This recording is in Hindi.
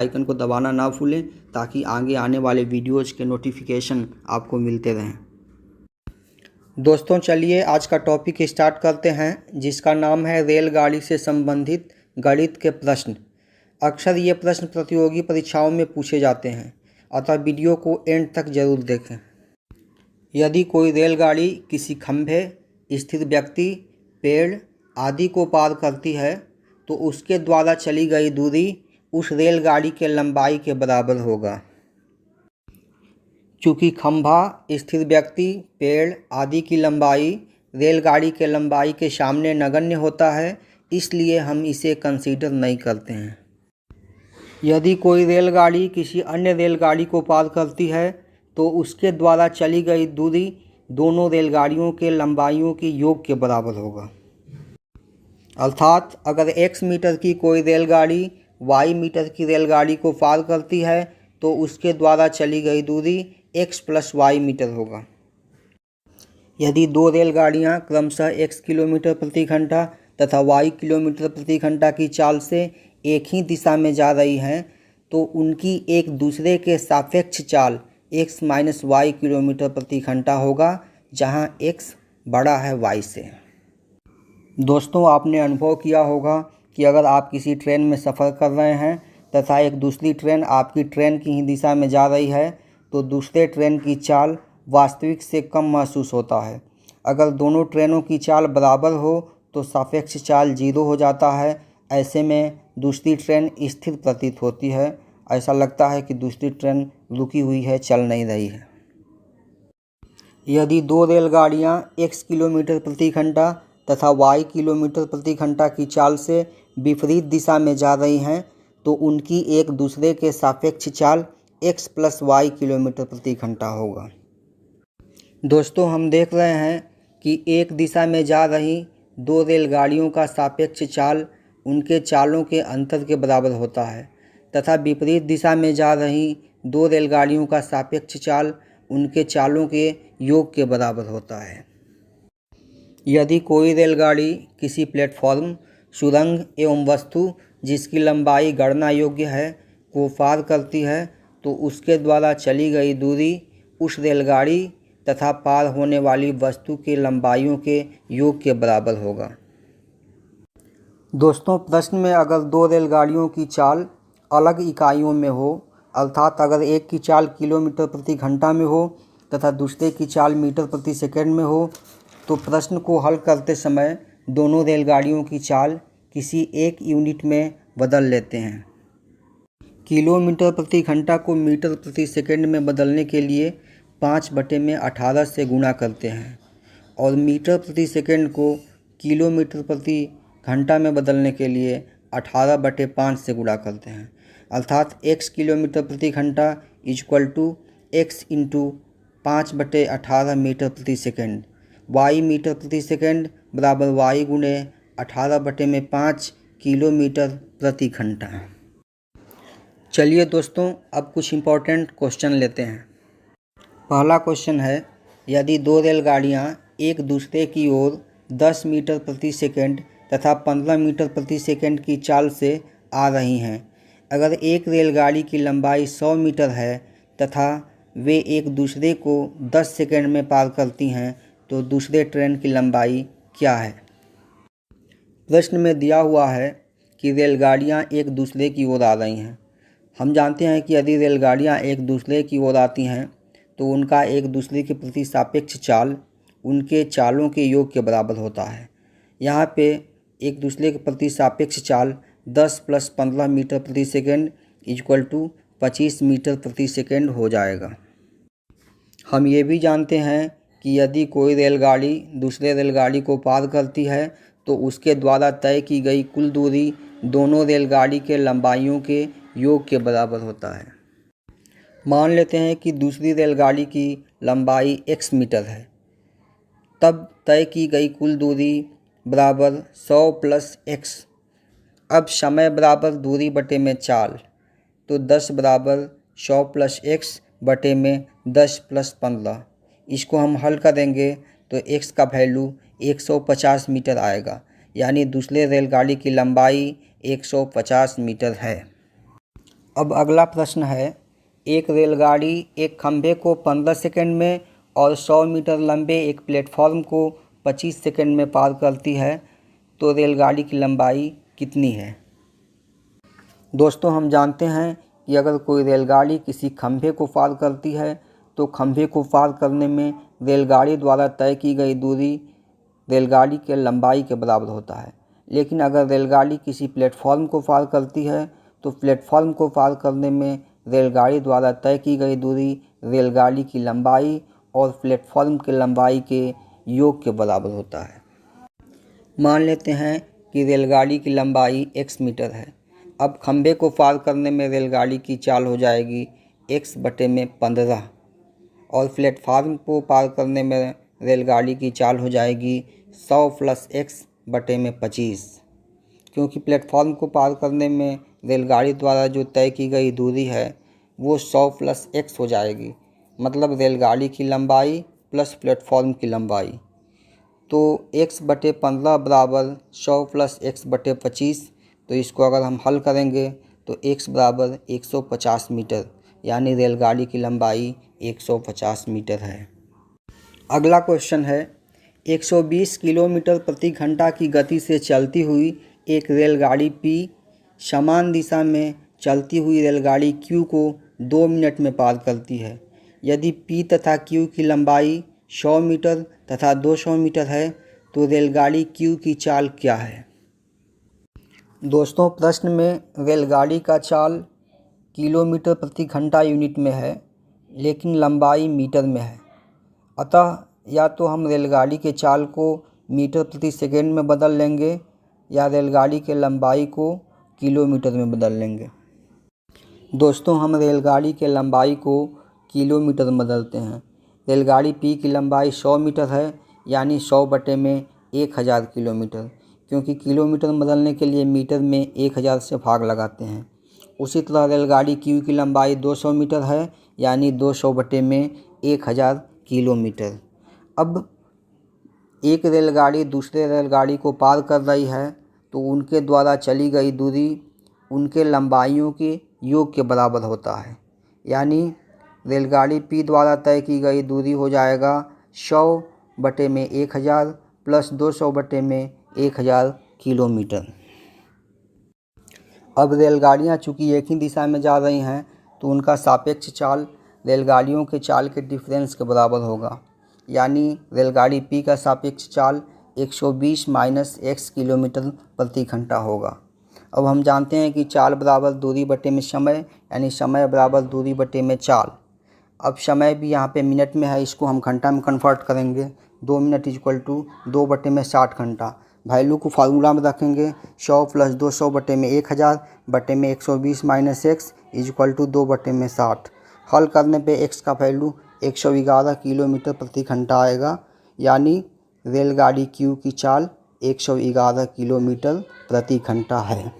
आइकन को दबाना ना भूलें ताकि आगे आने वाले वीडियोज़ के नोटिफिकेशन आपको मिलते रहें। दोस्तों चलिए आज का टॉपिक स्टार्ट करते हैं, जिसका नाम है रेलगाड़ी से संबंधित गणित के प्रश्न। अक्सर ये प्रश्न प्रतियोगी परीक्षाओं में पूछे जाते हैं, अतः वीडियो को एंड तक जरूर देखें। यदि कोई रेलगाड़ी किसी खंभे, स्थिर व्यक्ति, पेड़ आदि को पार करती है तो उसके द्वारा चली गई दूरी उस रेलगाड़ी के लंबाई के बराबर होगा। चूँकि खंभा, स्थिर व्यक्ति, पेड़ आदि की लंबाई रेलगाड़ी के लंबाई के सामने नगण्य होता है, इसलिए हम इसे कंसीडर नहीं करते हैं। यदि कोई रेलगाड़ी किसी अन्य रेलगाड़ी को पार करती है तो उसके द्वारा चली गई दूरी दोनों रेलगाड़ियों के लंबाइयों के योग के बराबर होगा। अर्थात अगर x मीटर की कोई रेलगाड़ी y मीटर की रेलगाड़ी को पार करती है तो उसके द्वारा चली गई दूरी x + y मीटर होगा। यदि दो रेलगाड़ियां क्रमशः x किलोमीटर प्रति घंटा तथा y किलोमीटर प्रति घंटा की चाल से एक ही दिशा में जा रही हैं तो उनकी एक दूसरे के सापेक्ष चाल x - y किलोमीटर प्रति घंटा होगा, जहां x बड़ा है y से। दोस्तों आपने अनुभव किया होगा कि अगर आप किसी ट्रेन में सफ़र कर रहे हैं तथा एक दूसरी ट्रेन आपकी ट्रेन की ही दिशा में जा रही है तो दूसरे ट्रेन की चाल वास्तविक से कम महसूस होता है। अगर दोनों ट्रेनों की चाल बराबर हो तो सापेक्ष चाल 0 हो जाता है। ऐसे में दूसरी ट्रेन स्थिर प्रतीत होती है, ऐसा लगता है कि दूसरी ट्रेन रुकी हुई है, चल नहीं रही है। यदि दो रेलगाड़ियां x किलोमीटर प्रति घंटा तथा y किलोमीटर प्रति घंटा की चाल से विपरीत दिशा में जा रही हैं तो उनकी एक दूसरे के सापेक्ष चाल x + y किलोमीटर प्रति घंटा होगा। दोस्तों हम देख रहे हैं कि एक दिशा में जा रही दो रेलगाड़ियों का सापेक्ष चाल उनके चालों के अंतर के बराबर होता है तथा विपरीत दिशा में जा रही दो रेलगाड़ियों का सापेक्ष चाल उनके चालों के योग के बराबर होता है। यदि कोई रेलगाड़ी किसी प्लेटफॉर्म, सुरंग एवं वस्तु जिसकी लंबाई गणना योग्य है को पार करती है तो उसके द्वारा चली गई दूरी उस रेलगाड़ी तथा पार होने वाली वस्तु की लंबाइयों के योग के बराबर होगा। दोस्तों प्रश्न में अगर दो रेलगाड़ियों की चाल अलग इकाइयों में हो, अर्थात अगर एक की चाल किलोमीटर प्रति घंटा में हो तथा दूसरे की चाल मीटर प्रति सेकंड में हो तो प्रश्न को हल करते समय दोनों रेलगाड़ियों की चाल किसी एक यूनिट में बदल लेते हैं। किलोमीटर प्रति घंटा को मीटर प्रति सेकंड में बदलने के लिए 5/18 से गुणा करते हैं और मीटर प्रति सेकंड को किलोमीटर प्रति घंटा में बदलने के लिए 18/5 से गुणा करते हैं। अर्थात x किलोमीटर प्रति घंटा = x × 5/18 मीटर प्रति सेकंड, y मीटर प्रति सेकंड बराबर y × 18/5 किलोमीटर प्रति घंटा। चलिए दोस्तों अब कुछ इम्पोर्टेंट क्वेश्चन लेते हैं। पहला क्वेश्चन है, यदि दो रेलगाड़ियां एक दूसरे की ओर 10 मीटर प्रति सेकंड तथा 15 मीटर प्रति सेकंड की चाल से आ रही हैं, अगर एक रेलगाड़ी की लंबाई 100 मीटर है तथा वे एक दूसरे को 10 सेकंड में पार करती हैं तो दूसरे ट्रेन की लंबाई क्या है? प्रश्न में दिया हुआ है कि रेलगाड़ियां एक दूसरे की ओर आ रही हैं। हम जानते हैं कि यदि रेलगाड़ियां एक दूसरे की ओर आती हैं तो उनका एक दूसरे के प्रति सापेक्ष चाल उनके चालों के योग के बराबर होता है। यहाँ पे एक दूसरे के प्रति सापेक्ष चाल 10 + 15 मीटर प्रति सेकंड = 25 मीटर प्रति सेकंड हो जाएगा। हम ये भी जानते हैं कि यदि कोई रेलगाड़ी दूसरे रेलगाड़ी को पार करती है तो उसके द्वारा तय की गई कुल दूरी दोनों रेलगाड़ी के लंबाइयों के योग के बराबर होता है। मान लेते हैं कि दूसरी रेलगाड़ी की लंबाई x मीटर है, तब तय की गई कुल दूरी बराबर 100 + x। अब समय बराबर दूरी बटे में चाल, तो 10 बराबर 100 + x बटे में 10 + 15। इसको हम हल करेंगे तो x का वैल्यू 150 मीटर आएगा, यानी दूसरे रेलगाड़ी की लंबाई 150 मीटर है। अब अगला प्रश्न है, एक रेलगाड़ी एक खंभे को 15 सेकंड में और 100 मीटर लंबे एक प्लेटफॉर्म को 25 सेकंड में पार करती है, तो रेलगाड़ी की लंबाई कितनी है। दोस्तों, हम जानते हैं कि अगर कोई रेलगाड़ी किसी खंभे को पार करती है तो खंभे को पार करने में रेलगाड़ी द्वारा तय की गई दूरी रेलगाड़ी के लंबाई के बराबर होता है। लेकिन अगर रेलगाड़ी किसी प्लेटफॉर्म को पार करती है तो प्लेटफॉर्म को पार करने में रेलगाड़ी द्वारा तय की गई दूरी रेलगाड़ी की लंबाई और प्लेटफॉर्म की लंबाई के योग के बराबर होता है। मान लेते हैं कि रेलगाड़ी की लंबाई x मीटर है। अब खंभे को पार करने में रेलगाड़ी की चाल हो जाएगी x/15 और प्लेटफार्म को पार करने में रेलगाड़ी की चाल हो जाएगी 100 + x/25। क्योंकि प्लेटफॉर्म को पार करने में रेलगाड़ी द्वारा जो तय की गई दूरी है वो 100 + x हो जाएगी, मतलब रेलगाड़ी की लंबाई प्लस प्लेटफॉर्म की लंबाई। तो x/15 बराबर 100 + x/25। तो इसको अगर हम हल करेंगे तो x बराबर 150 मीटर, यानी रेलगाड़ी की लंबाई 150 मीटर है। अगला क्वेश्चन है, 120 किलोमीटर प्रति घंटा की गति से चलती हुई एक रेलगाड़ी P समान दिशा में चलती हुई रेलगाड़ी Q को 2 मिनट में पार करती है। यदि P तथा Q की लंबाई 100 मीटर तथा 200 मीटर है तो रेलगाड़ी Q की चाल क्या है। दोस्तों, प्रश्न में रेलगाड़ी का चाल किलोमीटर प्रति घंटा यूनिट में है, लेकिन लंबाई मीटर में है। अतः या तो हम रेलगाड़ी के चाल को मीटर प्रति सेकंड में बदल लेंगे या रेलगाड़ी के लंबाई को किलोमीटर में बदल लेंगे। दोस्तों, हम रेलगाड़ी के लंबाई को किलोमीटर में बदलते हैं। रेलगाड़ी P की लंबाई 100 मीटर है, यानी 100/1000 किलोमीटर, क्योंकि किलोमीटर बदलने के लिए मीटर में 1000 से भाग लगाते हैं। उसी तरह रेलगाड़ी Q की लंबाई 200 मीटर है, यानी 200/1000 किलोमीटर। अब एक रेलगाड़ी दूसरे रेलगाड़ी को पार कर रही है तो उनके द्वारा चली गई दूरी उनके लंबाइयों के योग के बराबर होता है, यानी रेलगाड़ी P द्वारा तय की गई दूरी हो जाएगा 100/1000 प्लस 200/1000 किलोमीटर। अब रेलगाड़ियाँ चूँकि एक ही दिशा में जा रही हैं तो उनका सापेक्ष चाल रेलगाड़ियों के चाल के डिफरेंस के बराबर होगा, यानी रेलगाड़ी P का सापेक्ष चाल 120 - x किलोमीटर प्रति घंटा होगा। अब हम जानते हैं कि चाल बराबर दूरी बटे में समय, यानी समय बराबर दूरी बटे में चाल। अब समय भी यहाँ पे मिनट में है, इसको हम घंटा में कन्वर्ट करेंगे। 2 मिनट = 2/60 घंटा। वैल्यू को फार्मूला में रखेंगे 100 + 200/1000 120 - x = 2/60। हल करने पे x का वैल्यू 111 किलोमीटर प्रति घंटा आएगा, यानी रेलगाड़ी Q की चाल 111 किलोमीटर प्रति घंटा है।